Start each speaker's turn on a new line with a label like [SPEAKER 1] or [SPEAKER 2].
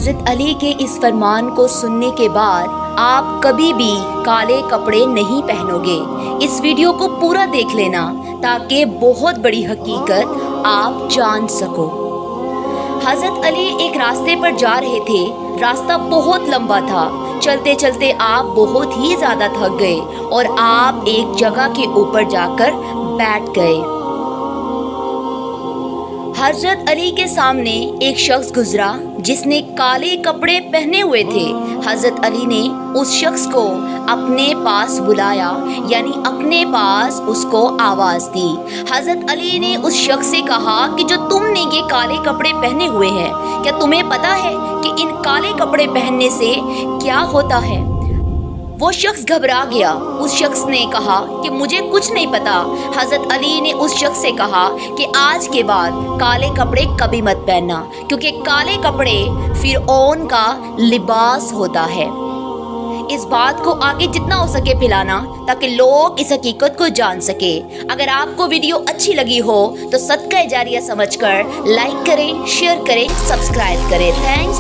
[SPEAKER 1] حضرت علی کے اس فرمان کو سننے کے بعد آپ کبھی بھی کالے کپڑے نہیں پہنو گے۔ اس ویڈیو کو پورا دیکھ لینا تاکہ بہت بڑی حقیقت آپ جان سکو۔ حضرت علی ایک راستے پر جا رہے تھے۔ راستہ بہت لمبا تھا۔ چلتے چلتے آپ بہت ہی زیادہ تھک گئے اور آپ ایک جگہ کے اوپر جا کر بیٹھ گئے۔ حضرت علی کے سامنے ایک شخص گزرا جس نے کالے کپڑے پہنے ہوئے تھے۔ حضرت علی نے اس شخص کو اپنے پاس بلایا، یعنی اپنے پاس اس کو آواز دی۔ حضرت علی نے اس شخص سے کہا کہ جو تم نے یہ کالے کپڑے پہنے ہوئے ہیں، کیا تمہیں پتا ہے کہ ان کالے کپڑے پہننے سے کیا ہوتا ہے؟ وہ شخص گھبرا گیا۔ اس شخص نے کہا کہ مجھے کچھ نہیں پتا۔ حضرت علی نے اس شخص سے کہا کہ آج کے بعد کالے کپڑے کبھی مت پہننا، کیونکہ کالے کپڑے فرعون کا لباس ہوتا ہے۔ اس بات کو آگے جتنا ہو سکے پھیلانا تاکہ لوگ اس حقیقت کو جان سکے۔ اگر آپ کو ویڈیو اچھی لگی ہو تو صدقہ جاریہ سمجھ کر لائک کریں، شیئر کریں، سبسکرائب کریں۔ تھینکس۔